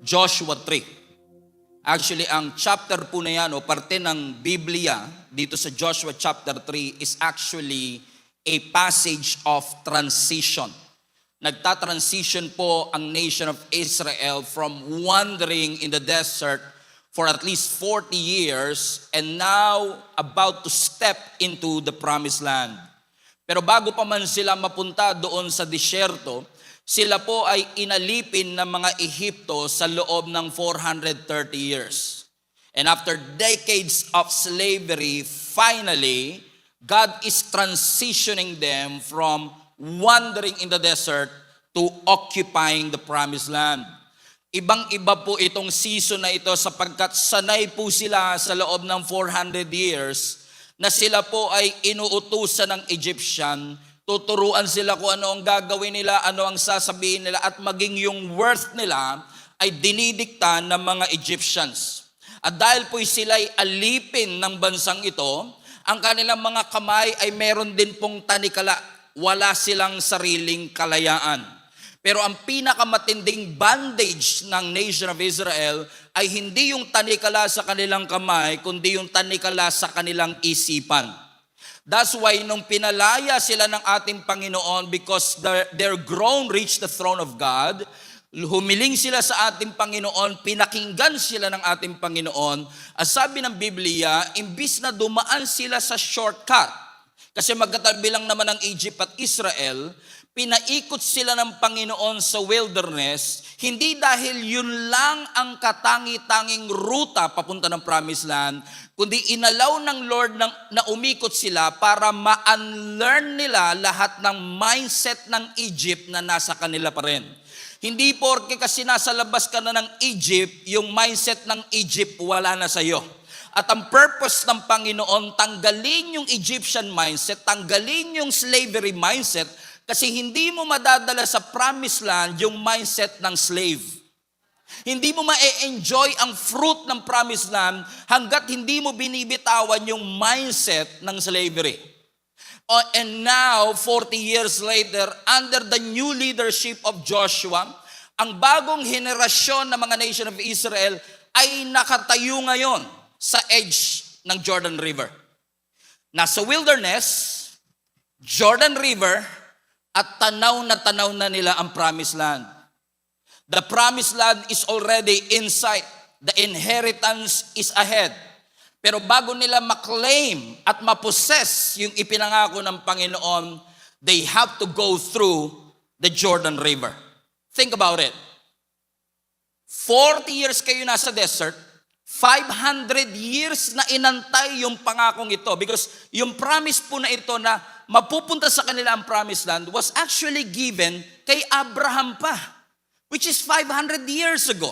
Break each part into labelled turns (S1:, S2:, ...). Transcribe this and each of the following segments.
S1: Joshua 3. Actually, ang chapter po na yan o parte ng Biblia dito sa Joshua chapter 3 is actually a passage of transition. Nagta-transition po ang nation of Israel from wandering in the desert for at least 40 years and now about to step into the promised land. Pero bago pa man sila mapunta doon sa disyerto, sila po ay inalipin ng mga Ehipto sa loob ng 430 years. And after decades of slavery, finally, God is transitioning them from wandering in the desert to occupying the promised land. Ibang-iba po itong season na ito sapagkat sanay po sila sa loob ng 400 years na sila po ay inuutusan ng Egyptian. Tuturuan sila kung ano ang gagawin nila, ano ang sasabihin nila, at maging yung worth nila ay dinidikta ng mga Egyptians. At dahil po sila'y alipin ng bansang ito, ang kanilang mga kamay ay meron din pong tanikala. Wala silang sariling kalayaan. Pero ang pinakamatinding bandage ng nation of Israel ay hindi yung tanikala sa kanilang kamay, kundi yung tanikala sa kanilang isipan. That's why nung pinalaya sila ng ating Panginoon because their groan reached the throne of God, humiling sila sa ating Panginoon, pinakinggan sila ng ating Panginoon. As sabi ng Biblia, imbis na dumaan sila sa shortcut, kasi magkatabi lang naman ang Egypt at Israel, pinaikot sila ng Panginoon sa wilderness, hindi dahil yun lang ang katangi-tanging ruta papunta ng Promised Land, kundi inalaw ng Lord na umikot sila para ma-unlearn nila lahat ng mindset ng Egypt na nasa kanila pa rin. Hindi porke kasi nasa labas ka na ng Egypt, yung mindset ng Egypt wala na sa'yo. At ang purpose ng Panginoon, tanggalin yung Egyptian mindset, tanggalin yung slavery mindset, kasi hindi mo madadala sa promised land yung mindset ng slave. Hindi mo ma-enjoy ang fruit ng promised land hanggat hindi mo binibitawan yung mindset ng slavery. And now, 40 years later, under the new leadership of Joshua, ang bagong henerasyon ng mga nation of Israel ay nakatayo ngayon sa edge ng Jordan River. Nasa wilderness, Jordan River, at tanaw na nila ang promised land. The promised land is already in sight. The inheritance is ahead. Pero bago nila maklaim at mapossess yung ipinangako ng Panginoon, they have to go through the Jordan River. Think about it. 40 years kayo nasa desert, 500 years na inantay yung pangakong ito because yung promise po na ito na mapupunta sa kanila ang promised land was actually given kay Abraham pa, which is 500 years ago.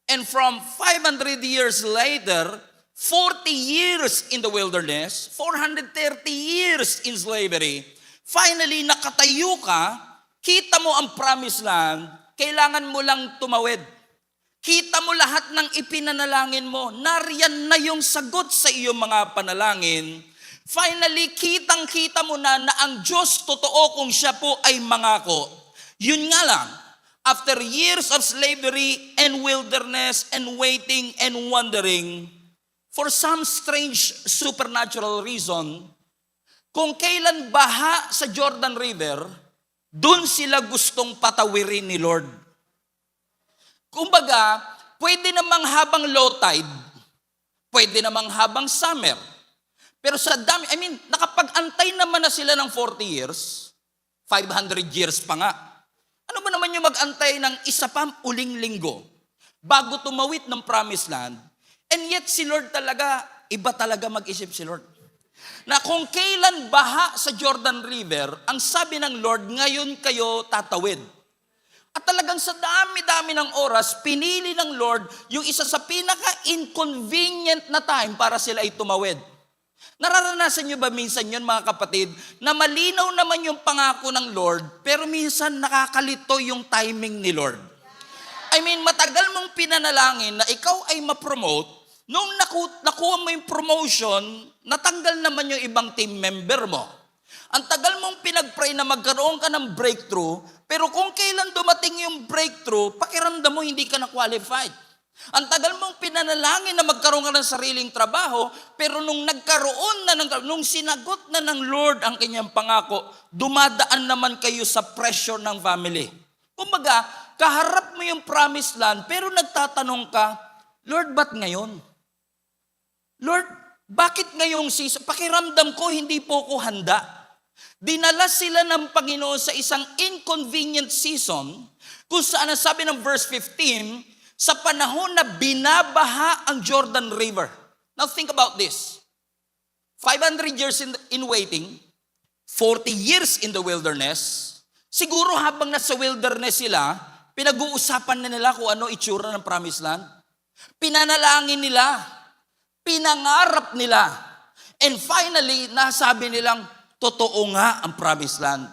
S1: And from 500 years later, 40 years in the wilderness, 430 years in slavery, finally nakatayo ka, kita mo ang promised land, kailangan mo lang tumawid. Kita mo lahat ng ipinanalangin mo, nariyan na yung sagot sa iyong mga panalangin. Finally, kitang-kita mo na ang Diyos totoo kung siya po ay mangako. Yun nga lang, after years of slavery and wilderness and waiting and wondering, for some strange supernatural reason, kung kailan baha sa Jordan River, dun sila gustong patawirin ni Lord. Kumbaga, pwede namang habang low tide, pwede namang habang summer. Pero sa dami, nakapag-antay naman na sila ng 40 years, 500 years pa nga. Ano ba naman yung mag-antay ng isa pa uling linggo bago tumawid ng promised land? And yet si Lord talaga, iba talaga mag-isip si Lord. Na kung kailan baha sa Jordan River, ang sabi ng Lord, ngayon kayo tatawid. At talagang sa dami-dami ng oras, pinili ng Lord yung isa sa pinaka-inconvenient na time para sila ay tumawid. Nararanasan nyo ba minsan yun mga kapatid, na malinaw naman yung pangako ng Lord, pero minsan nakakalito yung timing ni Lord. Matagal mong pinanalangin na ikaw ay ma-promote, nung nakuha mo yung promotion, natanggal naman yung ibang team member mo. Ang tagal mong pinag-pray na magkaroon ka ng breakthrough, pero kung kailan dumating yung breakthrough, pakiramdam mo hindi ka na qualified. Ang tagal mong pinanalangin na magkaroon ka ng sariling trabaho, pero nung nung sinagot na ng Lord ang kanyang pangako, dumadaan naman kayo sa pressure ng family. Kumbaga, kaharap mo yung promised land, pero nagtatanong ka, Lord, ba't ngayon? Lord, bakit ngayong season? Pakiramdam ko, hindi po ko handa. Dinala sila ng Panginoon sa isang inconvenient season, kung saan sabi ng verse 15, sa panahon na binabaha ang Jordan River. Now think about this. 500 years in waiting, 40 years in the wilderness. Siguro habang nasa wilderness sila, pinag-uusapan na nila kung ano itsura ng promised land. Pinanalangin nila, pinangarap nila. And finally, nasabi nilang, totoo nga ang promised land.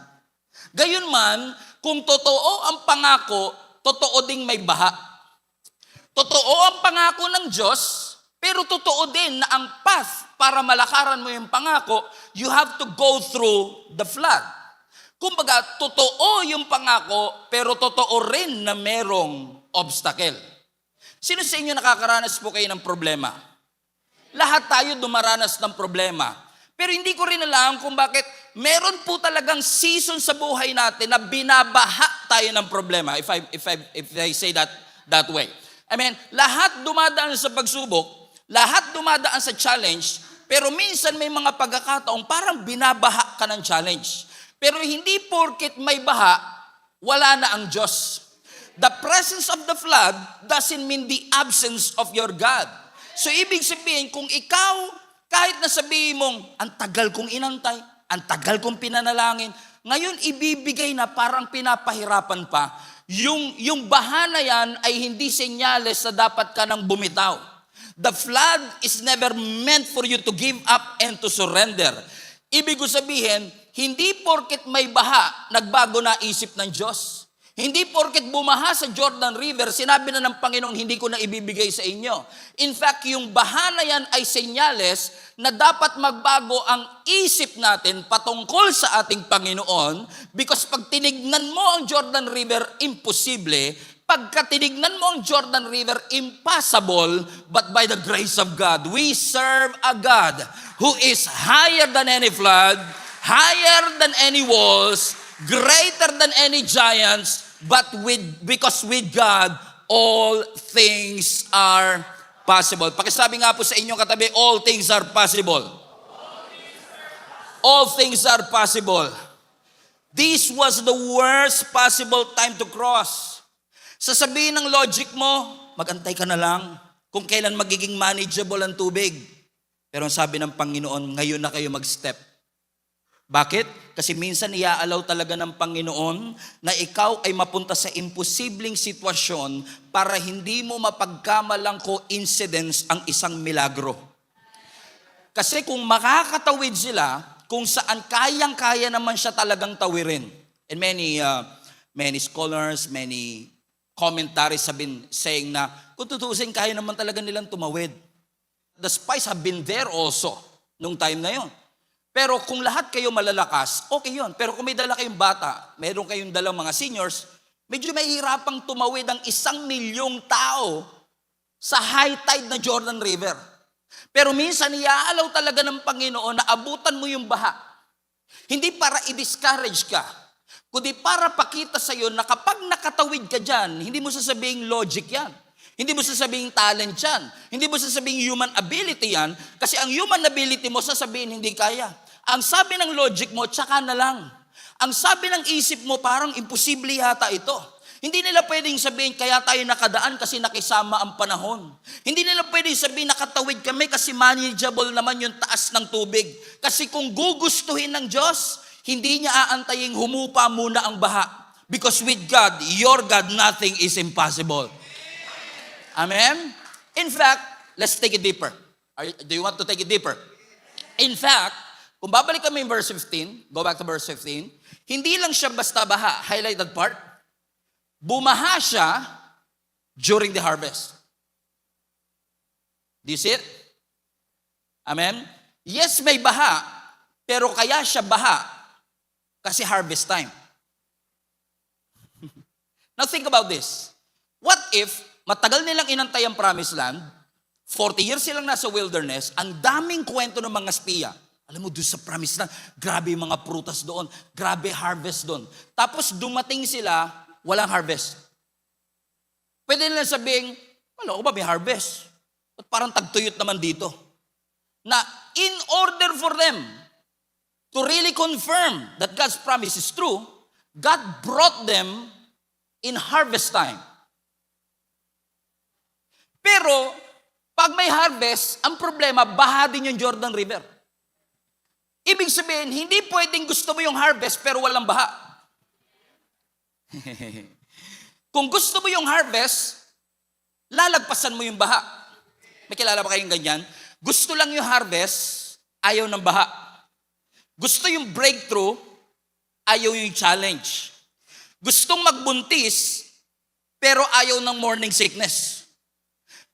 S1: Gayunman, kung totoo ang pangako, totoo ding may baha. Totoo ang pangako ng Diyos, pero totoo din na ang path para malakaran mo yung pangako, you have to go through the flood. Kumbaga, totoo yung pangako, pero totoo rin na merong obstacle. Sino sa inyo nakakaranas po kayo ng problema? Lahat tayo dumaranas ng problema. Pero hindi ko rin alam kung bakit meron po talagang season sa buhay natin na binabaha tayo ng problema, if I say that way. I mean, lahat dumadaan sa pagsubok, lahat dumadaan sa challenge, pero minsan may mga pagkakataong parang binabaha ka ng challenge. Pero hindi porket may baha, wala na ang Diyos. The presence of the flood doesn't mean the absence of your God. So ibig sabihin, kung ikaw, kahit na sabihin mong, ang tagal kong inantay, ang tagal kong pinanalangin, ngayon ibibigay na parang pinapahirapan pa, yung baha na yan ay hindi senyales na dapat ka nang bumitaw. The flood is never meant for you to give up and to surrender. Ibig ko sabihin, hindi porket may baha, nagbago na isip ng Diyos. Hindi porket bumaha sa Jordan River, sinabi na ng Panginoon, hindi ko na ibibigay sa inyo. In fact, yung baha na yan ay senyales na dapat magbago ang isip natin patungkol sa ating Panginoon, because pag tinignan mo ang Jordan River, imposible. Pagka tinignan mo ang Jordan River, impossible. But by the grace of God, we serve a God who is higher than any flood, higher than any walls, greater than any giants, but because with God, all things are possible. Pakisabi nga po sa inyong katabi, all things are possible. All things are possible. This was the worst possible time to cross. Sasabihin ng logic mo, magantay ka na lang kung kailan magiging manageable ang tubig. Pero ang sabi ng Panginoon, ngayon na kayo mag-step. Bakit? Kasi minsan iaalaw talaga ng Panginoon na ikaw ay mapunta sa imposibleng sitwasyon para hindi mo mapagkamalang coincidence ang isang milagro. Kasi kung makakatawid sila, kung saan kayang-kaya naman siya talagang tawirin. And many scholars, many commentaries have been saying na kung tutuusin, kaya naman talaga nilang tumawid. The spies have been there also nung time na yon. Pero kung lahat kayo malalakas, okay yun. Pero kung may dala kayong bata, meron kayong dalang mga seniors, medyo mahihirapang tumawid ang 1,000,000 tao sa high tide na Jordan River. Pero minsan, iaalaw talaga ng Panginoon na abutan mo yung baha. Hindi para i-discourage ka, kundi para pakita sa iyo na kapag nakatawid ka dyan, hindi mo sasabihin logic yan. Hindi mo sasabihin talent yan. Hindi mo sasabihin human ability yan. Kasi ang human ability mo sasabihin hindi kaya. Ang sabi ng logic mo, tsaka na lang. Ang sabi ng isip mo, parang imposible yata ito. Hindi nila pwedeng sabihin, kaya tayo nakadaan kasi nakisama ang panahon. Hindi nila pwedeng sabihin, nakatawid kami kasi manageable naman yung taas ng tubig. Kasi kung gugustuhin ng Diyos, hindi niya aantayin humupa muna ang baha. Because with God, your God, nothing is impossible. Amen? In fact, let's take it deeper. Do you want to take it deeper? In fact, kung babalik kami in verse 15, go back to verse 15, hindi lang siya basta baha, highlight that part, bumaha siya during the harvest. Do you see it? Amen? Yes, may baha, Pero kaya siya baha kasi harvest time. Now think about this. What if matagal nilang inantay ang promised land, 40 years silang nasa wilderness, ang daming kwento ng mga espiya. Alam mo, doon sa promised land, grabe yung mga prutas doon, grabe harvest doon. Tapos dumating sila, walang harvest. Pwede nilang sabihin, wala ko ba may harvest? At parang tagtuyot naman dito. Na in order for them to really confirm that God's promise is true, God brought them in harvest time. Pero, pag may harvest, ang problema, baha din yung Jordan River. Ibig sabihin, hindi pwedeng gusto mo yung harvest pero walang baha. Kung gusto mo yung harvest, lalagpasan mo yung baha. May kilala ba kayong ganyan? Gusto lang yung harvest, ayaw ng baha. Gusto yung breakthrough, ayaw yung challenge. Gustong magbuntis, pero ayaw ng morning sickness.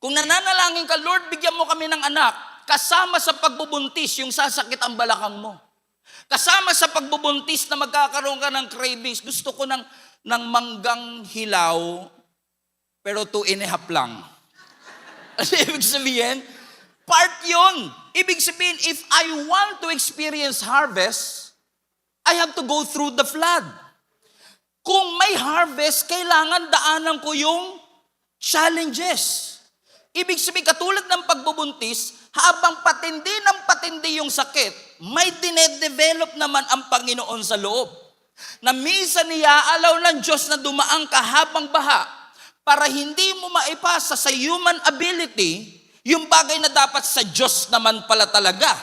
S1: Kung nananalangin ka, Lord, bigyan mo kami ng anak, kasama sa pagbubuntis, yung sasakit ang balakang mo. Kasama sa pagbubuntis na magkakaroon ka ng cravings, gusto ko ng manggang hilaw, pero 2.5 lang. Ano ibig sabihin? Part yun. Ibig sabihin, if I want to experience harvest, I have to go through the flood. Kung may harvest, kailangan daanan ko yung challenges. Ibig sabihin, katulad ng pagbubuntis, habang patindi ng patindi yung sakit, may dinedevelop naman ang Panginoon sa loob. Na minsan niyaalaw ng Diyos na dumaan ka habang baha para hindi mo maipasa sa human ability yung bagay na dapat sa Diyos naman pala talaga.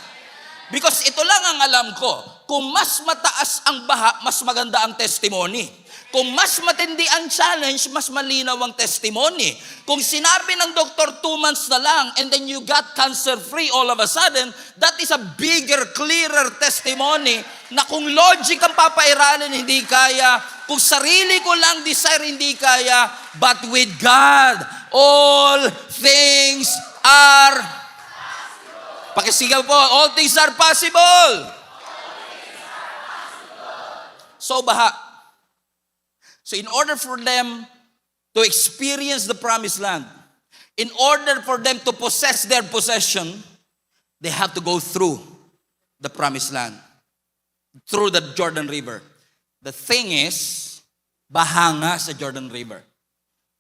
S1: Because ito lang ang alam ko, kung mas mataas ang baha, mas maganda ang testimony. Kung mas matindi ang challenge, mas malinaw ang testimony. Kung sinabi ng doktor 2 months na lang and then you got cancer-free all of a sudden, that is a bigger, clearer testimony na kung logic ang papairalin, hindi kaya. Kung sarili ko lang desire, hindi kaya. But with God, all things are possible. Pakisigaw po, all things are possible. So baha. So in order for them to experience the promised land, in order for them to possess their possession, they have to go through the promised land, through the Jordan River. The thing is, baha nga sa Jordan River.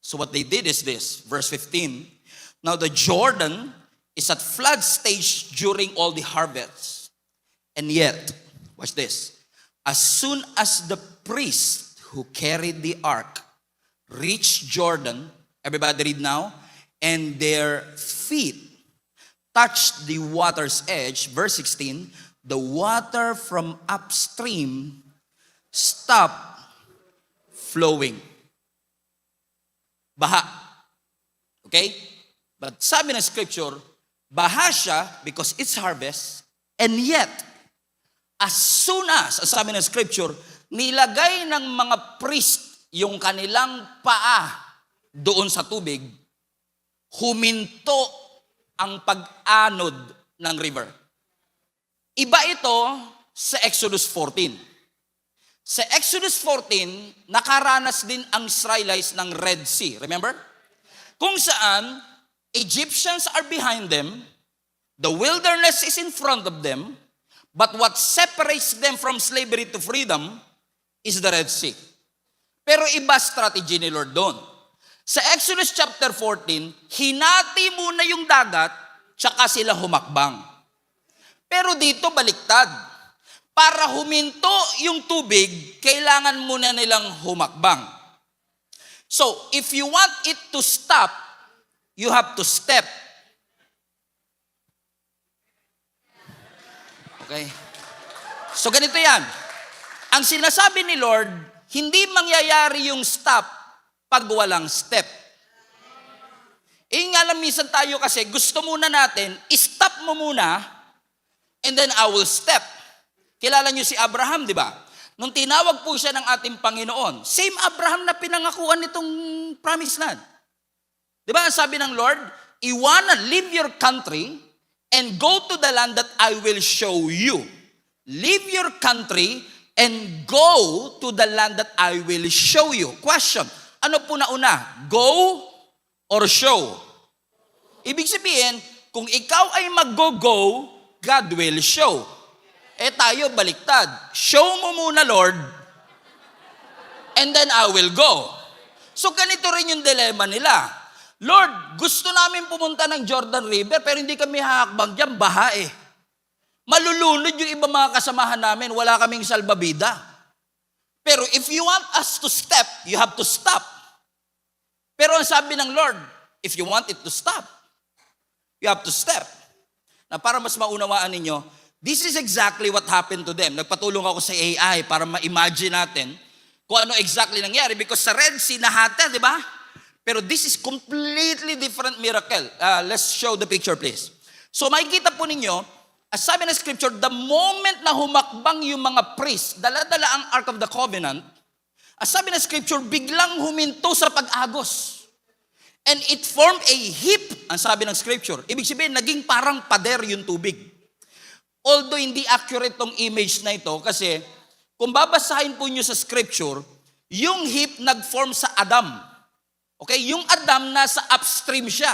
S1: So what they did is this, verse 15, now the Jordan is at flood stage during all the harvests. And yet, watch this, as soon as the priest who carried the ark reached Jordan, everybody read now, and their feet touched the water's edge, verse 16, the water from upstream stopped flowing. Baha. Okay? But sabi ng scripture, baha siya because it's harvest, and yet, as soon as, sabi ng scripture, nilagay ng mga priest yung kanilang paa doon sa tubig, huminto ang pag-anod ng river. Iba ito sa Exodus 14. Sa Exodus 14, nakaranas din ang Israelites ng Red Sea. Remember? Kung saan, Egyptians are behind them, the wilderness is in front of them, but what separates them from slavery to freedom is the Red Sea. Pero iba strategy ni Lord doon. Sa Exodus chapter 14, hinati muna yung dagat, tsaka sila humakbang. Pero dito baliktad. Para huminto yung tubig, kailangan muna nilang humakbang. So, if you want it to stop, you have to step. Okay? So, ganito yan. Ang sinasabi ni Lord, hindi mangyayari yung stop pag walang step. Nga lang minsan tayo kasi gusto muna natin, stop mo muna, and then I will step. Kilala niyo si Abraham, di ba? Nung tinawag po siya ng ating Panginoon, same Abraham na pinangakuan nitong promised land. Di ba? Sabi ng Lord, you wanna leave your country and go to the land that I will show you. leave your country and go to the land that I will show you. Question, ano po nauna? Go or show? Ibig sabihin, kung ikaw ay mag-go, God will show. Tayo baliktad. Show mo muna, Lord, and then I will go. So ganito rin yung dilemma nila. Lord, gusto namin pumunta ng Jordan River, pero hindi kami hahakbang dyan, baha eh. Malulunod yung iba mga kasamahan namin, wala kaming salbabida. Pero if you want us to step, you have to stop. Pero ang sabi ng Lord, if you want it to stop, you have to step. Na para mas maunawaan ninyo, this is exactly what happened to them. Nagpatulong ako sa AI para ma-imagine natin kung ano exactly nangyari. Because sa Red Sea, nahata, di ba? Pero this is completely different miracle. Let's show the picture, please. So makikita po ninyo, as sabi ng scripture, the moment na humakbang yung mga priests, dala-dala ang Ark of the Covenant, as sabi ng scripture, biglang huminto sa pag-agos. And it formed a heap, ang sabi ng scripture. Ibig sabihin, naging parang pader yung tubig. Although hindi accurate tong image na ito, kasi kung babasahin po nyo sa scripture, yung heap nag-form sa Adam. Okay? Yung Adam nasa upstream siya.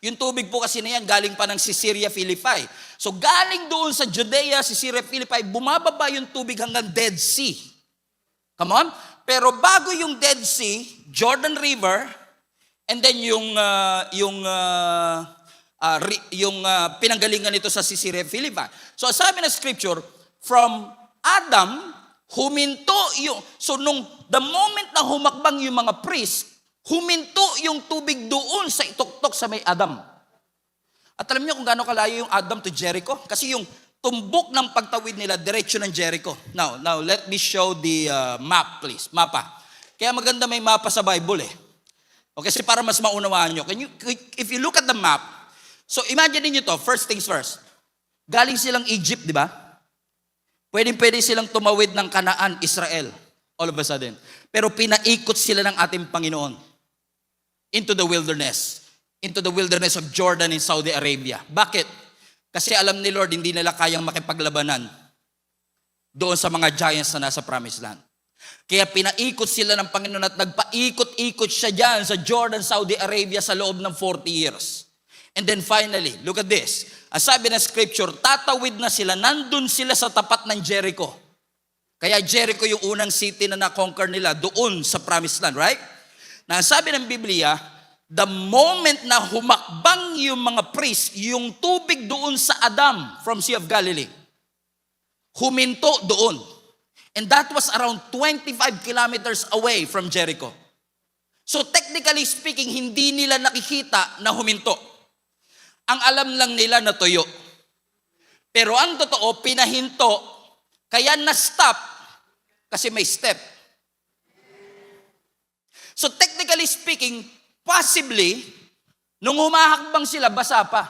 S1: Yung tubig po kasi na yan, galing pa ng Caesarea Philippi. So galing doon sa Judea, Caesarea Philippi, bumababa yung tubig hanggang Dead Sea. Come on? Pero bago yung Dead Sea, Jordan River, and then yung pinanggalingan nito sa Caesarea Philippi. So sabi ng scripture, from Adam, huminto yung, so the moment na humakbang yung mga priest, huminto yung tubig doon sa ituktok sa may Adam. At alam niyo kung gaano kalayo yung Adam to Jericho? Kasi yung tumbok ng pagtawid nila, diretsyo ng Jericho. Now let me show the map, please. Mapa. Kaya maganda may mapa sa Bible eh. Okay, kasi para mas maunawaan nyo. If you look at the map, so imagine niyo to, first things first. Galing silang Egypt, di ba? Pwede silang tumawid ng Kanaan, Israel, all of a sudden. Pero pinaikot sila ng ating Panginoon into the wilderness of Jordan in Saudi Arabia. Bakit? Kasi alam ni Lord, hindi nila kayang makipaglabanan doon sa mga giants na nasa Promised Land. Kaya pinaikot sila ng Panginoon at nagpaikot-ikot siya dyan sa Jordan, Saudi Arabia sa loob ng 40 years. And then finally, look at this. Ang sabi ng scripture, tatawid na sila, nandun sila sa tapat ng Jericho. Kaya Jericho yung unang city na na-conquer nila doon sa Promised Land, right? Na sabi ng Biblia, the moment na humakbang yung mga priest, yung tubig doon sa Adam from Sea of Galilee, huminto doon. And that was around 25 kilometers away from Jericho. So technically speaking, hindi nila nakikita na huminto. Ang alam lang nila na tuyo. Pero ang totoo, pinahinto, kaya na-stop kasi may step. So technically speaking, possibly, nung humahakbang sila, basa pa.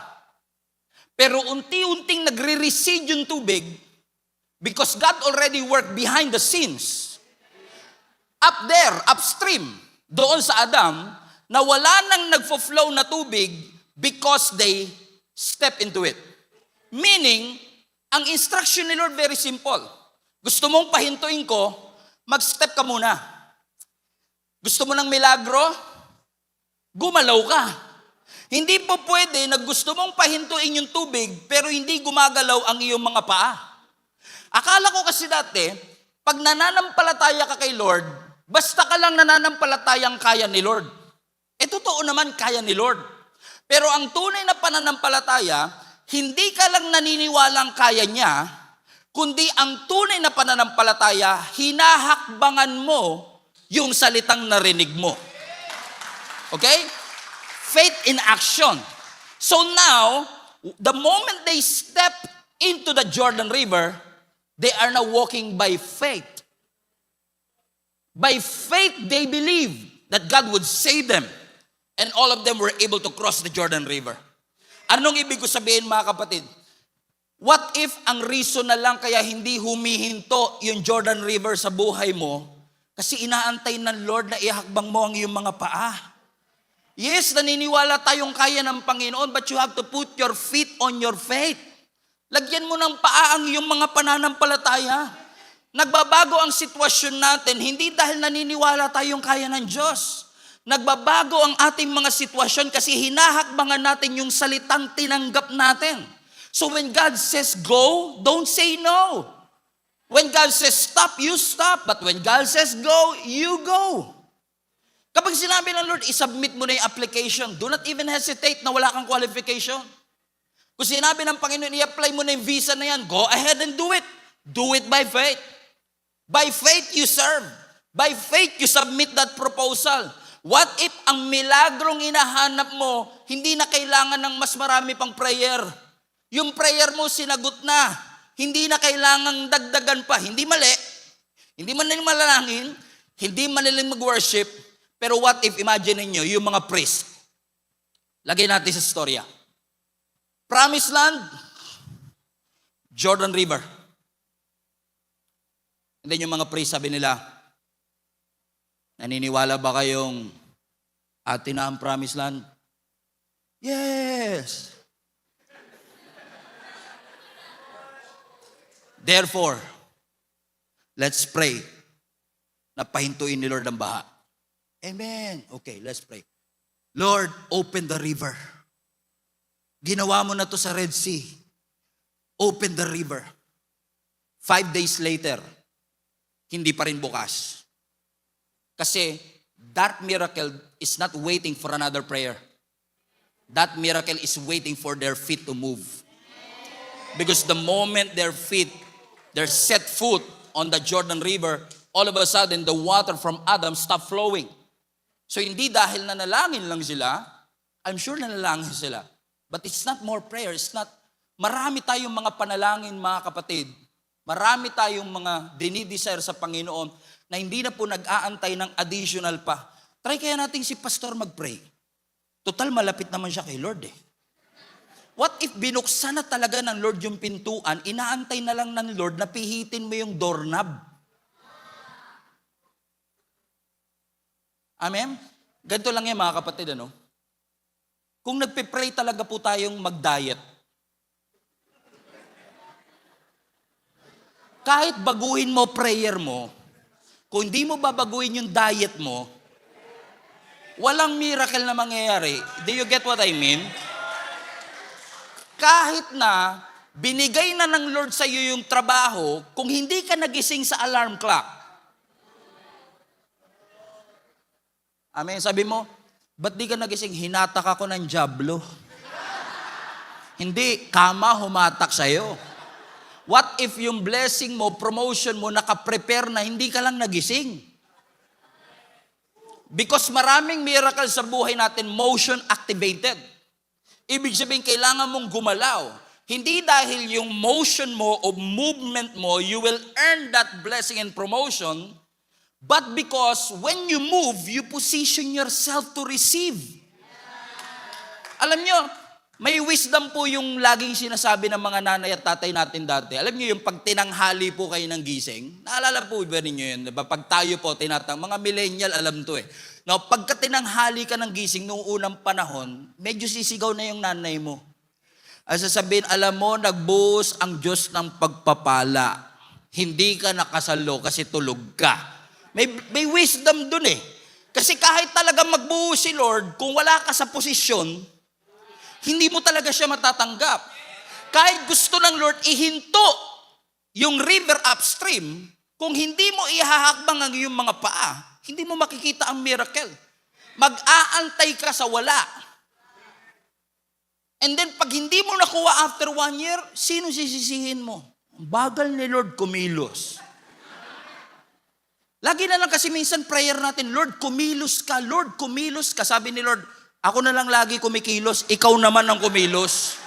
S1: Pero unti-unting nagre-recede yung tubig, because God already worked behind the scenes. Up there, upstream, doon sa Adam, na wala nang nagfo-flow na tubig because they step into it. Meaning, ang instruction ni Lord very simple. Gusto mong pahintuin ko, mag-step ka muna. Gusto mo ng milagro? Gumalaw ka. Hindi po pwede na gusto mong pahintuin yung tubig pero hindi gumagalaw ang iyong mga paa. Akala ko kasi dati, pag nananampalataya ka kay Lord, basta ka lang nananampalatayang kaya ni Lord. Totoo naman kaya ni Lord. Pero ang tunay na pananampalataya, hindi ka lang naniniwalang kaya niya, kundi ang tunay na pananampalataya, hinahakbangan mo yung salitang narinig mo. Okay? Faith in action. So now, the moment they step into the Jordan River, they are now walking by faith. By faith, they believe that God would save them. And all of them were able to cross the Jordan River. Anong ibig ko sabihin mga kapatid? What if ang reason na lang kaya hindi humihinto yung Jordan River sa buhay mo? Kasi inaantay ng Lord na ihakbang mo ang iyong mga paa. Yes, naniniwala tayong kaya ng Panginoon, but you have to put your feet on your faith. Lagyan mo ng paa ang iyong mga pananampalataya. Nagbabago ang sitwasyon natin, hindi dahil naniniwala tayong kaya ng Diyos. Nagbabago ang ating mga sitwasyon kasi hinahakbangan natin yung salitang tinanggap natin. So when God says go, don't say no. When God says stop, you stop. But when God says go, you go. Kapag sinabi ng Lord, isubmit mo na yung application. Do not even hesitate na wala kang qualification. Kung sinabi ng Panginoon, i-apply mo na yung visa na yan, go ahead and do it. Do it by faith. By faith, you serve. By faith, you submit that proposal. What if ang milagrong inahanap mo, hindi na kailangan ng mas marami pang prayer? Yung prayer mo, sinagot na. Hindi na kailangang dagdagan pa. Hindi mali. Hindi man nila malalangin. Hindi man nila mag-worship. Pero what if, imagine niyo yung mga priest. Lagay natin sa storya. Promised land, Jordan River. And then yung mga priest, sabi nila, naniniwala ba kayong atin na ang promised land? Yes. Therefore, let's pray na pahintuin ni Lord ang baha. Amen. Okay, let's pray. Lord, open the river. Ginawa mo na to sa Red Sea. Open the river. 5 days later, hindi pa rin bukas. Kasi that miracle is not waiting for another prayer. That miracle is waiting for their feet to move. Because the moment their set foot on the Jordan River, all of a sudden the water from Adam stopped flowing. So hindi dahil nanalangin lang sila, I'm sure nanalangin sila. But it's not more prayer, it's not, marami tayong mga panalangin mga kapatid, marami tayong mga dinidesire sa Panginoon na hindi na po nag-aantay ng additional pa. Try kaya natin si Pastor mag-pray. Total malapit naman siya kay Lord eh. What if binuksan na talaga ng Lord yung pintuan, inaantay na lang ng Lord na pihitin mo yung doorknob? Amen? Ganito lang yan mga kapatid, ano? Kung nagpe-pray talaga po tayong mag-diet, kahit baguhin mo prayer mo, kung hindi mo babaguhin yung diet mo, walang miracle na mangyayari. Do you get what I mean? Kahit na binigay na ng Lord sa iyo yung trabaho, kung hindi ka nagising sa alarm clock, amen, sabi mo, ba't di ka nagising? Hinatak ako ng jablo. Hindi, kama humatak sa'yo. What if yung blessing mo, promotion mo, nakaprepare na, hindi ka lang nagising? Because maraming miracle sa buhay natin, motion activated. Ibig sabihin, kailangan mong gumalaw. Hindi dahil yung motion mo o movement mo, you will earn that blessing and promotion, but because when you move, you position yourself to receive. Alam nyo, may wisdom po yung laging sinasabi ng mga nanay at tatay natin dati. Alam nyo yung pag tinanghali po kayo ng gising, naalala po ba ninyo yun? Diba? Pag tayo po mga millennial alam to eh. Now, pagka tinanghali ka ng gising noong unang panahon, medyo sisigaw na yung nanay mo. Ay sasabihin, alam mo, nagbuhos ang Diyos ng pagpapala. Hindi ka nakasalo kasi tulog ka. May wisdom dun eh. Kasi kahit talaga magbuhos si Lord, kung wala ka sa posisyon, hindi mo talaga siya matatanggap. Kahit gusto ng Lord ihinto yung river upstream, kung hindi mo ihahakbang ang iyong mga paa, hindi mo makikita ang miracle. Mag-aantay ka sa wala. And then pag hindi mo nakuha after 1 year, sino sisisihin mo? Ang bagal ni Lord kumilos. Lagi na lang kasi minsan prayer natin, Lord, kumilos ka. Lord, kumilos ka. Sabi ni Lord, ako na lang lagi kumikilos, ikaw naman ang kumilos.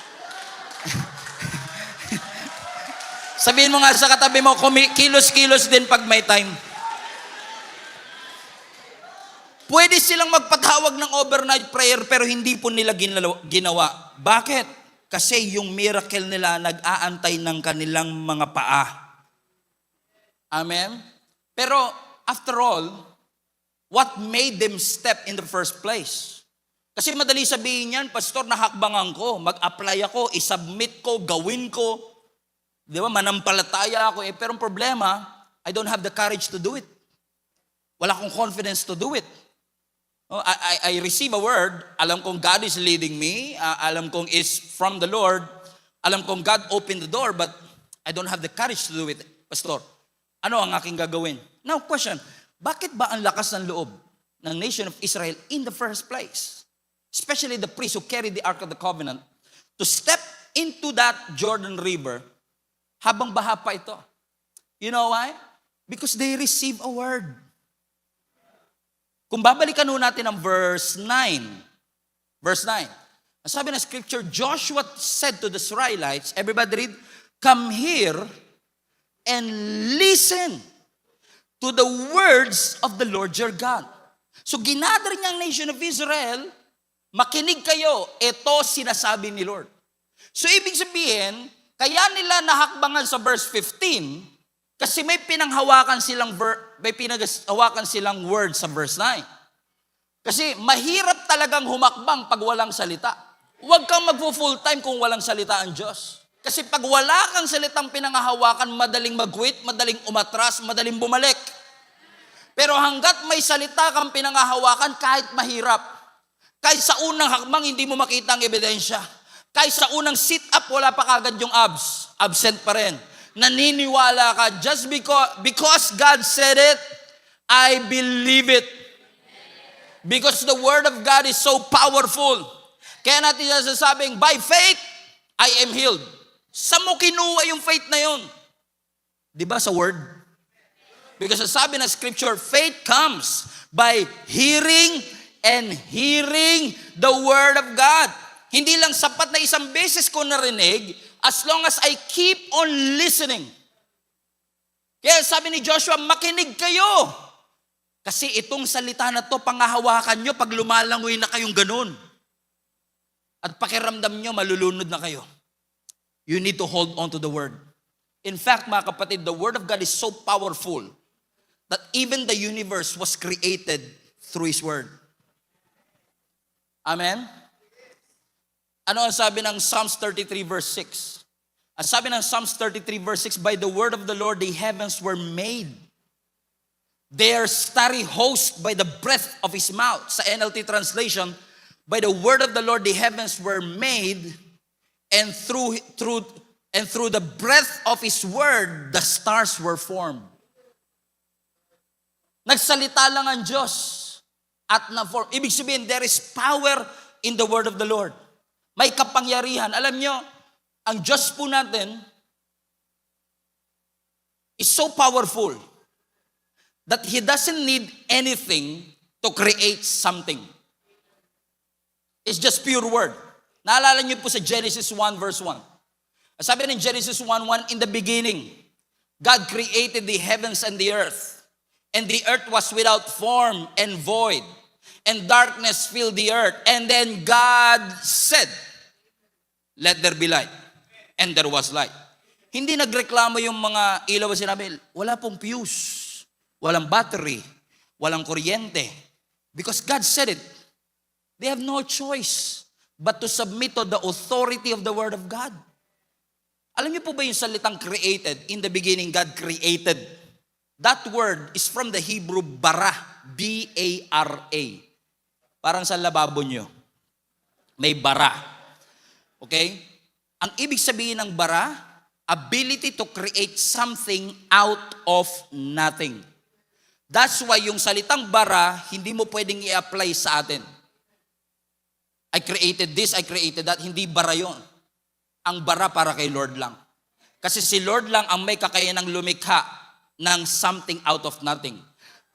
S1: Sabihin mo nga sa katabi mo, kilos-kilos din pag may time. Pwede silang magpatawag ng overnight prayer pero hindi po nila ginawa. Bakit? Kasi yung miracle nila nag-aantay ng kanilang mga paa. Amen? Pero after all, what made them step in the first place? Kasi madali sabihin yan, Pastor, nahakbangan ko, mag-apply ako, isubmit ko, gawin ko. Di ba? Manampalataya ako pero ang problema, I don't have the courage to do it. Wala akong confidence to do it. Oh, I receive a word, alam kong God is leading me, alam kong is from the Lord, alam kong God opened the door, but I don't have the courage to do it. Pastor, ano ang aking gagawin? Now, question, bakit ba ang lakas ng loob ng nation of Israel in the first place? Especially the priests who carried the Ark of the Covenant to step into that Jordan River habang baha pa ito. You know why? Because they receive a word. Kung babalikan natin ang verse 9. Verse 9. Ang sabi ng scripture, Joshua said to the Israelites, everybody read, come here and listen to the words of the Lord your God. So ginather niya ang nation of Israel, makinig kayo, ito sinasabi ni Lord. So ibig sabihin, kaya nila nahakbangan sa verse 15, kasi may pinanghawakan silang word sa verse 9. Kasi mahirap talagang humakbang pag walang salita. Huwag kang magpo-full time kung walang salita ang Diyos. Kasi pag wala kang salitang pinanghahawakan, madaling mag-quit, madaling umatras, madaling bumalik. Pero hanggat may salita kang pinanghahawakan, kahit mahirap, kahit sa unang hakbang, hindi mo makita ang ebidensya. Kahit sa unang sit-up, wala pa kagad yung abs. Absent pa rin. Naniniwala ka, just because God said it, I believe it. Because the word of God is so powerful. Kaya natin sasabing, by faith, I am healed. Saan mo kinuha yung faith na yun? Di ba sa word? Because sabi ng scripture, faith comes by hearing and hearing the word of God. Hindi lang sapat na isang beses ko narinig, as long as I keep on listening. Kaya sabi ni Joshua, makinig kayo. Kasi itong salita na to, pangahawakan nyo pag lumalangoy na kayong ganun. At pakiramdam nyo, malulunod na kayo. You need to hold on to the word. In fact, mga kapatid, the word of God is so powerful that even the universe was created through His word. Amen? Ano ang sabi ng Psalms 33 verse 6? Ang sabi ng Psalms 33 verse 6, by the word of the Lord the heavens were made. Their starry host by the breath of His mouth. Sa NLT translation, by the word of the Lord the heavens were made, and through the breath of His word the stars were formed. Nagsalita lang ang Diyos at na-form. Ibig sabihin, there is power in the word of the Lord. May kapangyarihan. Alam nyo, ang Diyos po natin is so powerful that He doesn't need anything to create something. It's just pure word. Naalala niyo po sa Genesis 1 verse 1. Sabi ng Genesis 1:1, in the beginning, God created the heavens and the earth. And the earth was without form and void. And darkness filled the earth. And then God said, let there be light. And there was light. Hindi nagreklamo yung mga ilaw na sinabi, wala pong fuse. Walang battery, walang kuryente. Because God said it. They have no choice but to submit to the authority of the Word of God. Alam niyo po ba yung salitang created? In the beginning, God created. That word is from the Hebrew bara. B-A-R-A. Parang sa lababo nyo. May bara. Okay? Ang ibig sabihin ng bara, ability to create something out of nothing. That's why yung salitang bara, hindi mo pwedeng i-apply sa atin. I created this, I created that. Hindi bara yun. Ang bara para kay Lord lang. Kasi si Lord lang ang may kakayanang lumikha ng something out of nothing.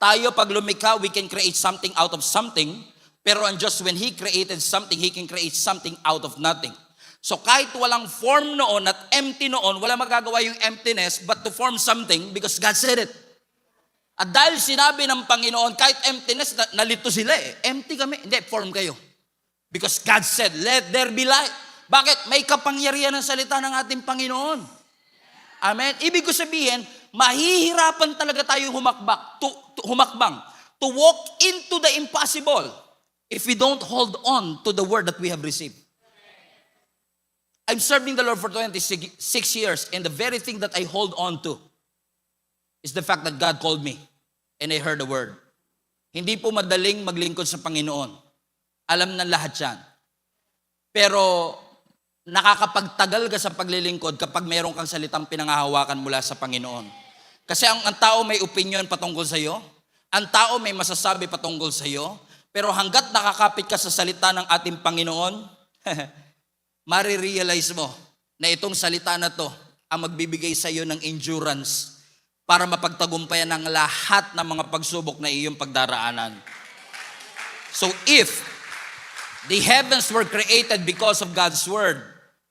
S1: Tayo pag lumikha, we can create something out of something. Pero ang Diyos, when He created something, He can create something out of nothing. So kahit walang form noon at empty noon, wala magagawa yung emptiness but to form something because God said it. At dahil sinabi ng Panginoon, kahit emptiness, nalito sila eh. Empty kami. Hindi, form kayo. Because God said, let there be light. Bakit? May kapangyarihan ng salita ng ating Panginoon. Amen? Ibig ko sabihin, mahihirapan talaga tayo humakbang to walk into the impossible if we don't hold on to the word that we have received. I'm serving the Lord for 26 years, and the very thing that I hold on to is the fact that God called me and I heard the word. Hindi po madaling maglingkod sa Panginoon. Alam na lahat yan. Pero nakakapagtagal ka sa paglilingkod kapag mayroon kang salitang pinangahawakan mula sa Panginoon. Kasi ang tao may opinion patungkol sa iyo, ang tao may masasabi patungkol sa iyo, pero hanggat nakakapit ka sa salita ng ating Panginoon, marirealize mo na itong salita na to ang magbibigay sa iyo ng endurance para mapagtagumpayan ang lahat ng mga pagsubok na iyong pagdaraanan. So if the heavens were created because of God's word,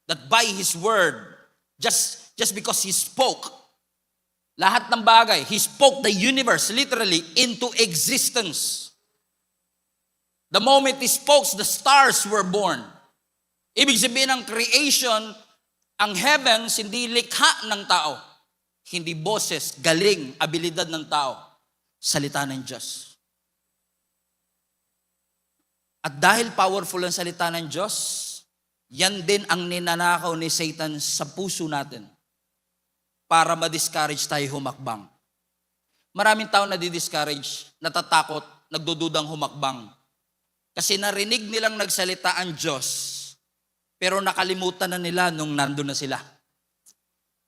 S1: that by His word, just because He spoke, lahat ng bagay, He spoke the universe literally into existence. The moment He spoke, the stars were born. Ibig sabihin ng creation, ang heavens, hindi likha ng tao. Hindi boses, galing, abilidad ng tao. Salita ng Diyos. At dahil powerful ang salita ng Diyos, yan din ang ninanakaw ni Satan sa puso natin para ma-discourage tayo humakbang. Maraming tao na-discourage, natatakot, nagdududang humakbang. Kasi narinig nilang nagsalita ang Diyos, pero nakalimutan na nila nung nandun na sila.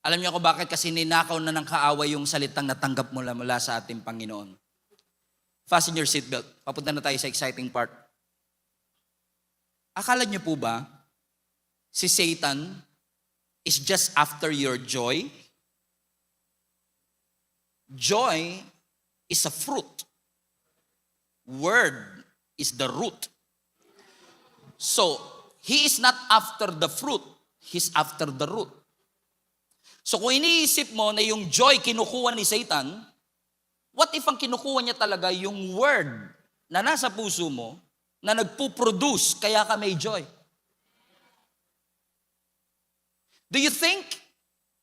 S1: Alam niyo ako bakit? Kasi ninakaw na ng kaaway yung salitang natanggap mula sa ating Panginoon. Fasten your seatbelt. Papunta na tayo sa exciting part. Akala niyo po ba, si Satan is just after your joy? Joy is a fruit. Word is the root. So, he is not after the fruit, he's after the root. So kung iniisip mo na yung joy kinukuha ni Satan, what if ang kinukuha niya talaga yung word na nasa puso mo na nagpo-produce kaya ka may joy? Do you think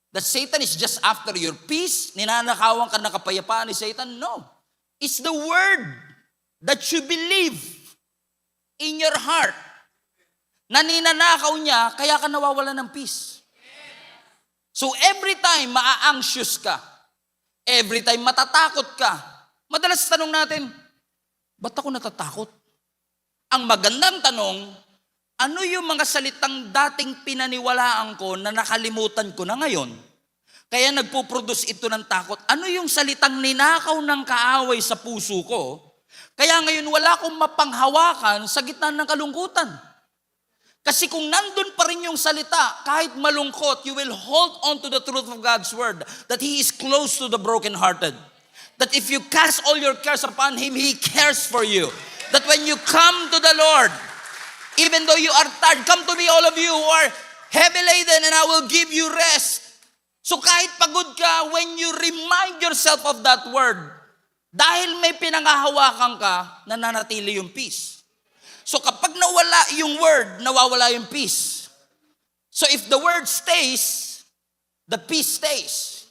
S1: that Satan is just after your peace? Ninanakawan ka ng kapayapaan ni Satan? No. It's the word that you believe in your heart na ninanakaw niya kaya ka nawawala ng peace. So every time maa-anxious ka, every time matatakot ka, madalas tanong natin, ba't ako natatakot? Ang magandang tanong, ano yung mga salitang dating pinaniwalaan ko na nakalimutan ko na ngayon? Kaya nagpo-produce ito ng takot. Ano yung salitang ninakaw ng kaaway sa puso ko? Kaya ngayon wala akong mapanghawakan sa gitna ng kalungkutan. Kasi kung nandun pa rin yung salita, kahit malungkot, you will hold on to the truth of God's word, that He is close to the brokenhearted. That if you cast all your cares upon Him, He cares for you. That when you come to the Lord, even though you are tired, come to me all of you who are heavy laden and I will give you rest. So kahit pagod ka, when you remind yourself of that word, dahil may pinangahawakan ka, nananatili yung peace. So kapag nawala yung word, nawawala yung peace. So if the word stays, the peace stays.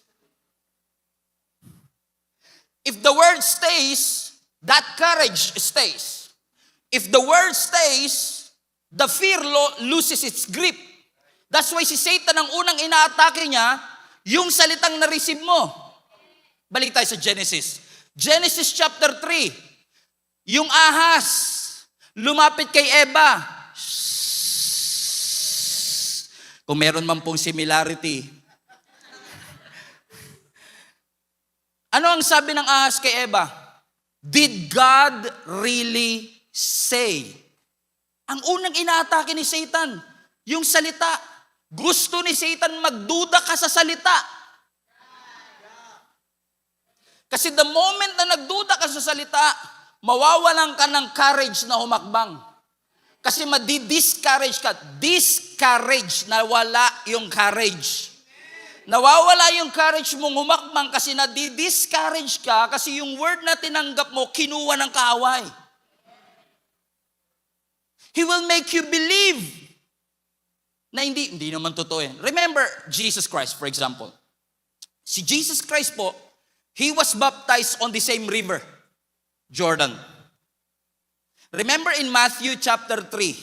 S1: If the word stays, that courage stays. If the word stays, the fear loses its grip. That's why si Satan ang unang inaatake niya, yung salitang na-receive mo. Balik tayo sa Genesis. Genesis chapter 3. Yung ahas, lumapit kay Eva. Kung meron man pong similarity. Ano ang sabi ng ahas kay Eva? Did God really say? Ang unang inaatake ni Satan, yung salita. Gusto ni Satan magduda ka sa salita. Kasi the moment na nagduda ka sa salita, mawawalan ka ng courage na humakbang. Kasi madi-discourage ka. Discourage, nawala yung courage. Nawawala yung courage mong humakbang kasi nadi-discourage ka kasi yung word na tinanggap mo, kinuha ng kaaway. He will make you believe na hindi naman totoo yan. Remember Jesus Christ, for example. Si Jesus Christ po, He was baptized on the same river, Jordan. Remember in Matthew chapter 3,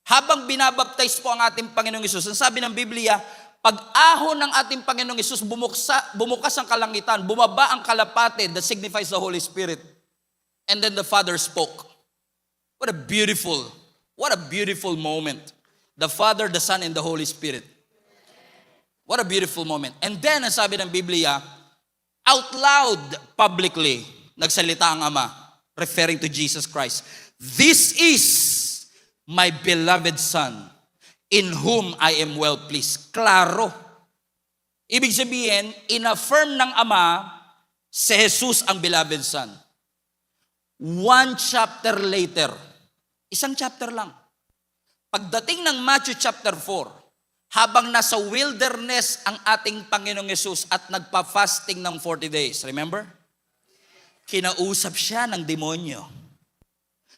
S1: Habang binabaptize po ang ating Panginoong Hesus, ang sabi ng Biblia, pag-ahon ng ating Panginoong Hesus, bumukas ang kalangitan, bumaba ang kalapate that signifies the Holy Spirit. And then the Father spoke. What a beautiful moment. The Father, the Son, and the Holy Spirit. What a beautiful moment. And then, ang sabi ng Biblia, out loud, publicly, nagsalita ang Ama, referring to Jesus Christ. This is my beloved Son, in whom I am well pleased. Klaro. Ibig sabihin, in-affirm ng Ama, si Jesus ang beloved Son. One chapter later, isang chapter lang. Pagdating ng Matthew chapter 4, habang nasa wilderness ang ating Panginoong Hesus at nagpa-fasting ng 40 days, remember? Kinausap siya ng demonyo.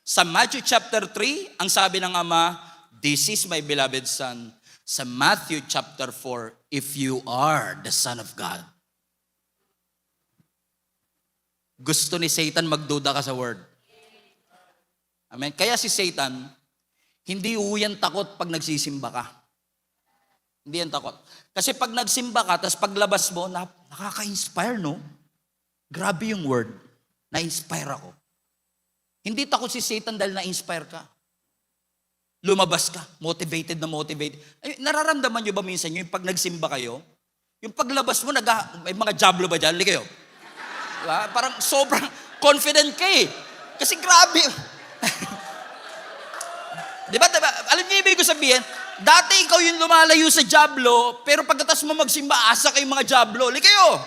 S1: Sa Matthew chapter 3, ang sabi ng Ama, this is my beloved Son. Sa Matthew chapter 4, if you are the Son of God. Gusto ni Satan magduda ka sa word. Amen. Kaya si Satan, hindi yan takot pag nagsisimba ka. Hindi yan takot. Kasi pag nagsimba ka, tapos paglabas mo, nakaka-inspire, no? Grabe yung word. Na-inspire ako. Hindi takot si Satan dahil na-inspire ka. Lumabas ka, motivated na motivated. Ay, nararamdaman nyo ba minsan yung pag nagsimba kayo? Yung paglabas mo, may mga jablo ba dyan? Hindi kayo? Diba? Parang sobrang confident ka eh. Kasi grabe. Diba? Alam niyo ibig ko sabihin, dati ikaw yung lumalayo sa jablo, pero pagkatas mo magsimba, asa kayong mga jablo. Hindi kayo.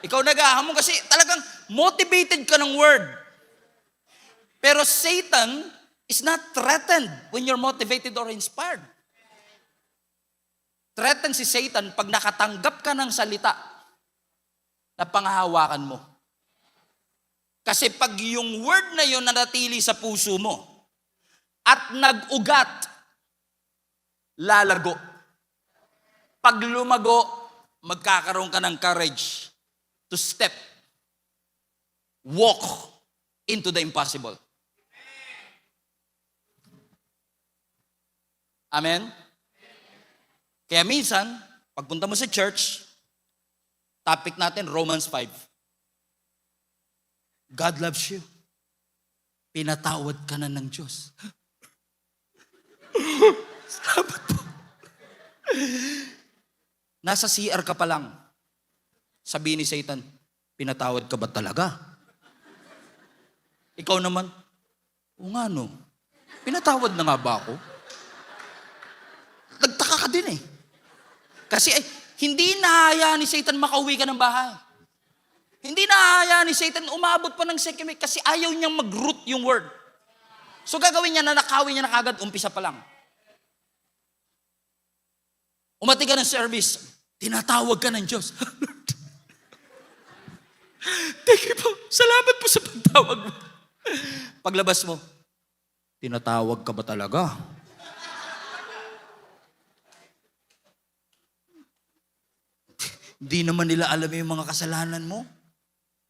S1: Ikaw nag-ahamon kasi talagang motivated ka ng word. Pero Satan is not threatened when you're motivated or inspired. Threatened si Satan pag nakatanggap ka ng salita na panghahawakan mo. Kasi pag yung word na yun nanatili sa puso mo at nag-ugat, lalago. Pag lumago, magkakaroon ka ng courage to walk into the impossible. Amen? Kaya minsan, pagpunta mo sa church, topic natin, Romans 5. God loves you. Pinatawad ka na ng Diyos. Salamat po. Nasa CR ka pa lang. Sabi ni Satan, pinatawad ka ba talaga? Ikaw naman, o nga no, pinatawad na nga ba ako? Nagtaka ka din eh. Kasi hindi nahaya ni Satan makauwi ka ng bahay. Hindi nahaya ni Satan umabot pa ng second week kasi ayaw niyang mag-root yung word. So gagawin niya na nakawin niya na kagad, umpisa pa lang. Umati ka ng service, tinatawag ka ng Diyos. Thank you po. Salamat po sa pagtawag mo. Paglabas mo, tinatawag ka ba talaga? Hindi naman nila alam yung mga kasalanan mo.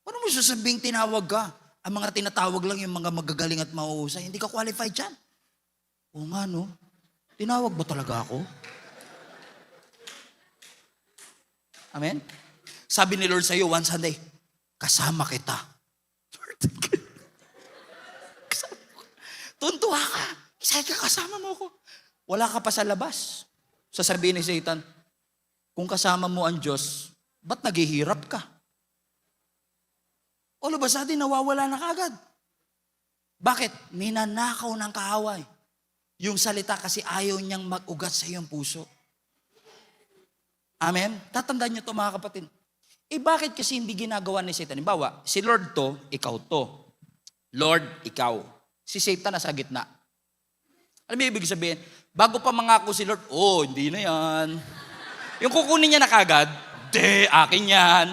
S1: Paano mo sasabing tinawag ka? Ang mga tinatawag lang yung mga magagaling at mahuhusay. Hindi ka qualified dyan. Oo nga no, tinawag ba talaga ako? Amen? Sabi ni Lord sa iyo one Sunday, kasama kita. Tuntua ka. Isa ka, kasama mo ko. Wala ka pa sa labas. Sasabihin ni Satan, kung kasama mo ang Diyos, ba't naghihirap ka? All of a sudden, nawawala na kagad. Bakit? Ninanakaw ng kaaway. Yung salita kasi ayaw niyang mag-ugat sa iyong puso. Amen? Tatandaan niyo to mga kapatid. Bakit kasi hindi ginagawa ni Satan? Halimbawa, si Lord to, ikaw to. Lord, ikaw. Si Satan nasa gitna. Alam mo ibig sabihin? Bago pa mangako si Lord, hindi na yan. Yung kukunin niya na kagad, akin yan.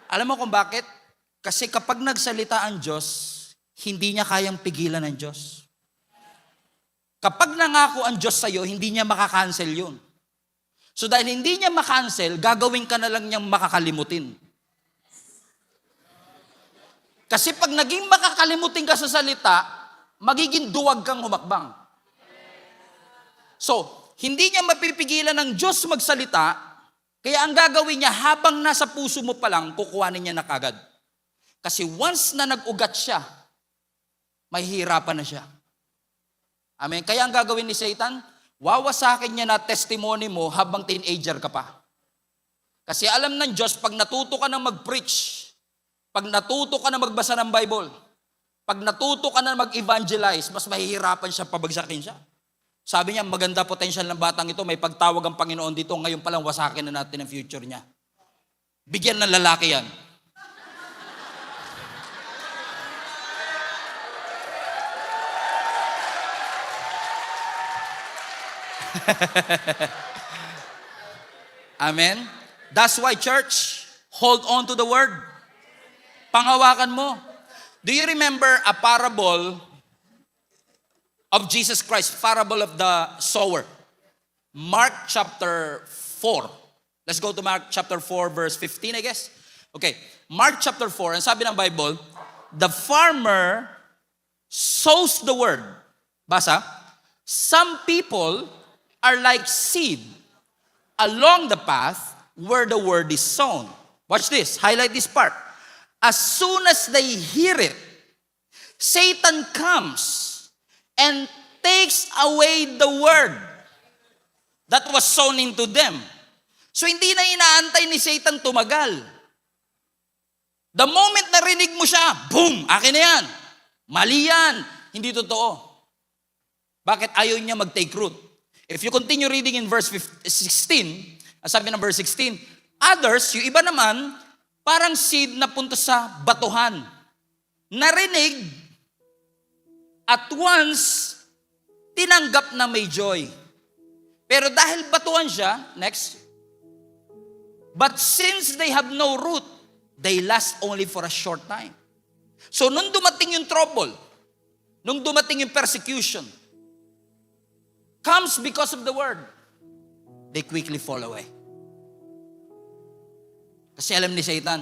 S1: Alam mo kung bakit? Kasi kapag nagsalita ang Diyos, hindi niya kayang pigilan ng Diyos. Kapag nangako ang Diyos sa'yo, hindi niya makakancel yun. So dahil hindi niya makancel, gagawin ka na lang niyang makakalimutin. Kasi pag naging makakalimutin ka sa salita, magiging duwag kang humakbang. So, hindi niya mapipigilan ng Diyos magsalita, kaya ang gagawin niya, habang nasa puso mo pa lang, kukuhanin niya na kagad. Kasi once na nag-ugat siya, mahihirapan na siya. Amen. Kaya ang gagawin ni Satan, wawasakin niya na testimony mo habang teenager ka pa. Kasi alam ng Diyos, pag natuto ka na mag-preach, pag natuto ka na magbasa ng Bible, pag natuto ka na mag-evangelize, mas mahihirapan siya, pabagsakin siya. Sabi niya, maganda potential ng batang ito, may pagtawag ang Panginoon dito, ngayon palang wasakin na natin ang future niya. Bigyan ng lalaki yan. Amen? That's why, church, hold on to the word. Panghawakan mo. Do you remember a parable of Jesus Christ, parable of the sower? Mark chapter 4. Let's go to Mark chapter 4 verse 15, I guess. Okay, Mark chapter 4, and sabi ng Bible, the farmer sows the word. Basa? Some people are like seed along the path where the word is sown. Watch this, highlight this part. As soon as they hear it, Satan comes and takes away the word that was sown into them. So hindi na inaantay ni Satan tumagal. The moment na rinig mo siya, boom, akin na yan. Mali yan. Hindi totoo. Bakit ayaw niya mag-take root? If you continue reading in verse 16, sabi ng verse 16, others, yung iba naman, parang seed na punta sa batuhan. Narinig, at once, tinanggap na may joy. Pero dahil batuhan siya, next, but since they have no root, they last only for a short time. So nung dumating yung trouble, nung dumating yung persecution, comes because of the word, they quickly fall away. Kasi alam ni Satan,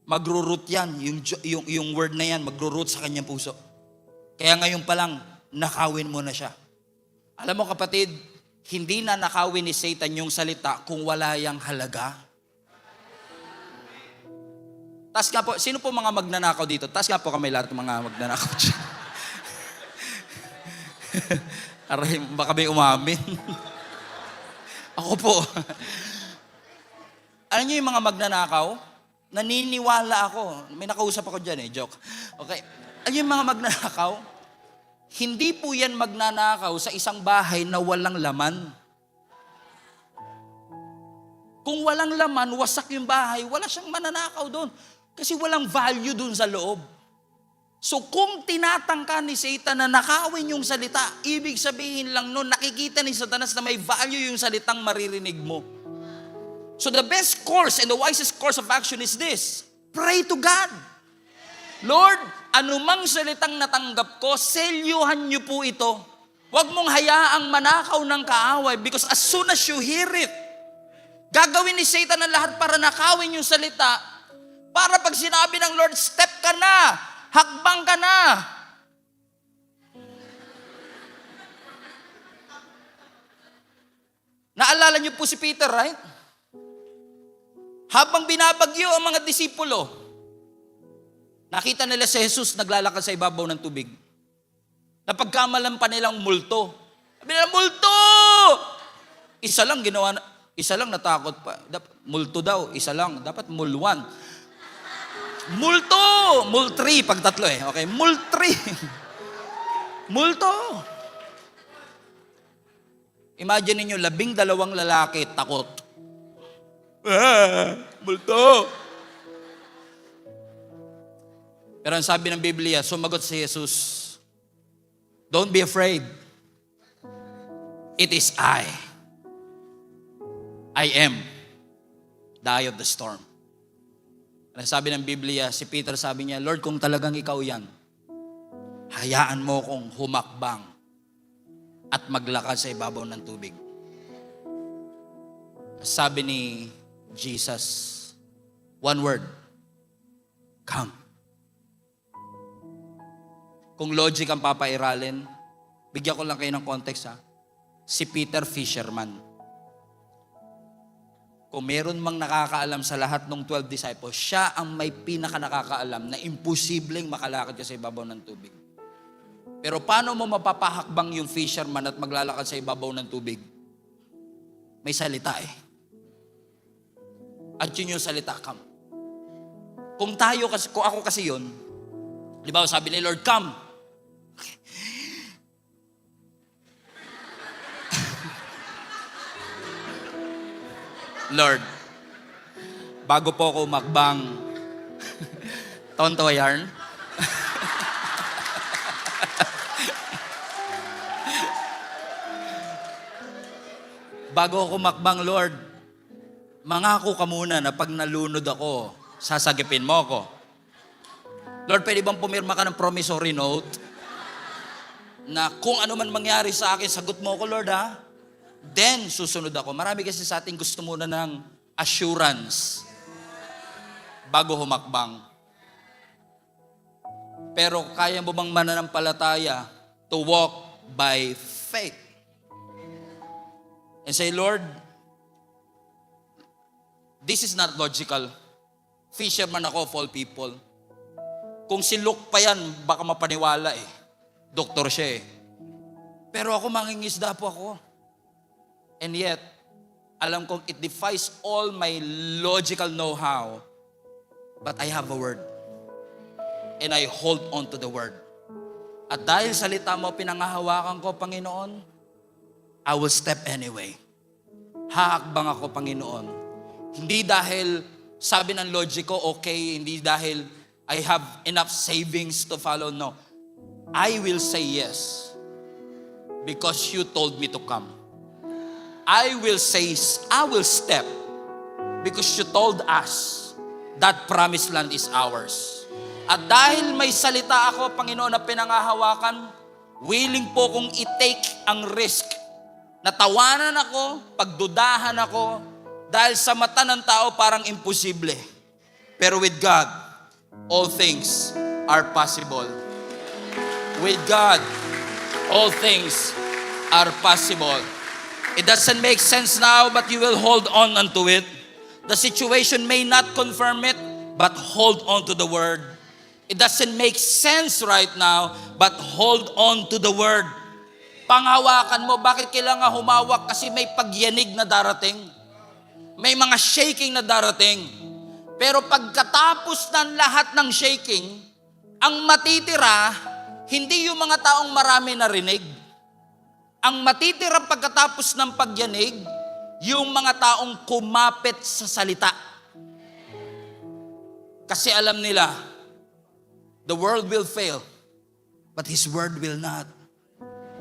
S1: magro-root yan, yung word na yan, magro-root sa kanyang puso. Kaya ngayon pa lang, nakawin mo na siya. Alam mo kapatid, hindi na nakawin ni Satan yung salita kung wala yang halaga. Tas nga po, sino po mga magnanakaw dito? Tas nga po kami lahat ng mga magnanakaw dyan. Aray, baka may umamin. Ako po. Alam niyo yung mga magnanakaw? Naniniwala ako. May nakausap ako dyan joke. Okay. Alam yung mga magnanakaw? Hindi po yan magnanakaw sa isang bahay na walang laman. Kung walang laman, wasak yung bahay, wala siyang mananakaw doon. Kasi walang value doon sa loob. So kung tinatangka ni Satan na nakawin yung salita, ibig sabihin lang noon, nakikita ni Satanas na may value yung salitang maririnig mo. So the best course and the wisest course of action is this. Pray to God. Lord, anumang salitang natanggap ko, selyuhan niyo po ito. Huwag mong hayaang manakaw ng kaaway because as soon as you hear it, gagawin ni Satan ang lahat para nakawin yung salita. Para pag sinabi ng Lord, step ka na, hakbang ka na. Naalala niyo po si Peter, right? Habang binabagyo ang mga disipulo, nakita nila si Jesus naglalakad sa ibabaw ng tubig. Napagkamalan pa nilang multo. Sabi nila, multo! Isa lang ginawa, isa lang natakot pa. Multo daw, isa lang. Dapat mulwan. Multo! Mul-3 pag tatlo Okay, mul-3. Multo. Imagine niyo 12 lalaki takot. Multo. Pero ang sabi ng Biblia, sumagot si Jesus, don't be afraid. It is I am the eye of the storm. Ang sabi ng Biblia, si Peter sabi niya, Lord, kung talagang ikaw yan, hayaan mo kong humakbang at maglakad sa ibabaw ng tubig. Sabi ni Jesus, one word, come. Kung logic ang papairalin, bigyan ko lang kayo ng context Si Peter fisherman. Kung meron mang nakakaalam sa lahat ng 12 disciples, siya ang may pinaka nakakaalam na imposibleng makalakad ka sa ibabaw ng tubig. Pero paano mo mapapahakbang yung fisherman at maglalakad sa ibabaw ng tubig? May salita eh. At yun yung salita, come. Kung ako kasi yun, di ba sabi ni Lord, come. Lord, bago po ako makbang, tonto yarn. Bago ako makbang, Lord, mangako ka muna na pag nalunod ako, sasagipin mo ako. Lord, pwede bang pumirma ka ng promissory note na kung ano man mangyari sa akin, sagot mo ako, Lord, ha? Then, susunod ako. Marami kasi sa atin gusto muna ng assurance bago humakbang. Pero kaya mo bang mananampalataya to walk by faith? And say, Lord, this is not logical. Fisherman ako of all people. Kung si Luke pa yan, baka mapaniwala eh. Doktor siya eh. Pero ako mangingisda po ako. And yet, alam kong it defies all my logical know-how, but I have a word. And I hold on to the word. At dahil salita mo pinangahawakan ko, Panginoon, I will step anyway. Haakbang ako, Panginoon. Hindi dahil sabi ng logic ko, okay, hindi dahil I have enough savings to follow, no. I will say yes because you told me to come. I will step because you told us that promised land is ours. At dahil may salita ako, Panginoon, na pinangahawakan, willing po kong i-take ang risk. Natawanan ako, pagdudahan ako, dahil sa mata ng tao parang imposible. Pero with God, all things are possible. With God, all things are possible. It doesn't make sense now, but you will hold on unto it. The situation may not confirm it, but hold on to the word. It doesn't make sense right now, but hold on to the word. Panghawakan mo, bakit kailangan humawak? Kasi may pagyanig na darating. May mga shaking na darating. Pero pagkatapos ng lahat ng shaking, ang matitira, hindi yung mga taong marami narinig. Ang matitira pagkatapos ng pagyanig, yung mga taong kumapit sa salita. Kasi alam nila, the world will fail, but His word will not.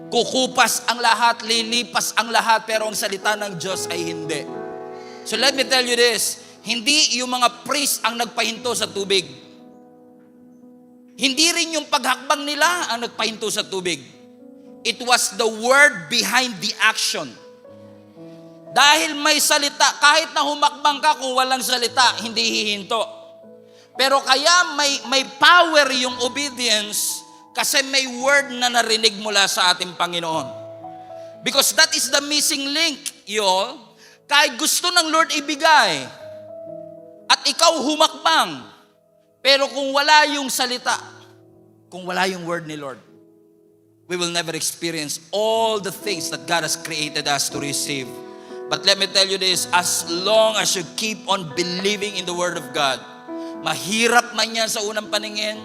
S1: Kukupas ang lahat, lilipas ang lahat, pero ang salita ng Diyos ay hindi. So let me tell you this, hindi yung mga priest ang nagpahinto sa tubig. Hindi rin yung paghakbang nila ang nagpahinto sa tubig. It was the word behind the action. Dahil may salita, kahit na humakbang ka kung walang salita, hindi hihinto. Pero kaya may power yung obedience kasi may word na narinig mula sa ating Panginoon. Because that is the missing link, y'all. Kahit gusto ng Lord ibigay, at ikaw humakbang, pero kung wala yung salita, kung wala yung word ni Lord, we will never experience all the things that God has created us to receive. But let me tell you this, as long as you keep on believing in the Word of God, mahirap man yan sa unang paningin,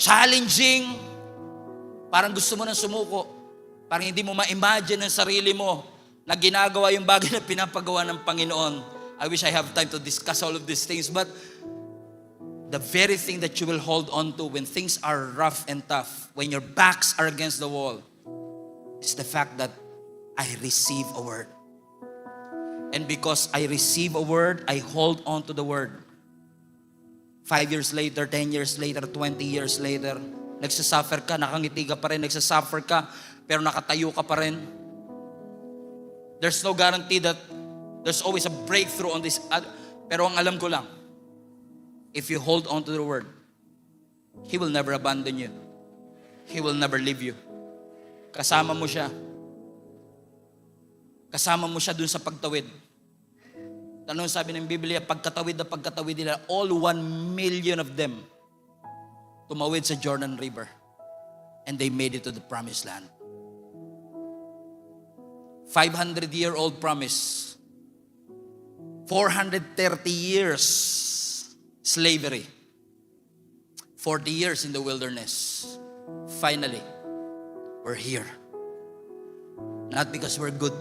S1: challenging, parang gusto mo nang sumuko, parang hindi mo ma-imagine ang sarili mo na ginagawa yung bagay na pinapagawa ng Panginoon. I wish I have time to discuss all of these things, but the very thing that you will hold on to when things are rough and tough, when your backs are against the wall, is the fact that I receive a word. And because I receive a word, I hold on to the word. 5 years later, 10 years later, 20 years later, nagsasuffer ka, nakangiti ka pa rin, nagsasuffer ka, pero nakatayo ka pa rin. There's no guarantee that there's always a breakthrough on this. Pero ang alam ko lang, if you hold on to the word, He will never abandon you. He will never leave you. Kasama mo siya. Kasama mo siya dun sa pagtawid. Tanong sabi ng Biblia, pagkatawid na pagkatawid nila, all 1 million of them tumawid sa Jordan River. And they made it to the promised land. 500-year-old promise. 430 years slavery. 40 years in the wilderness. Finally, we're here. Not because we're good,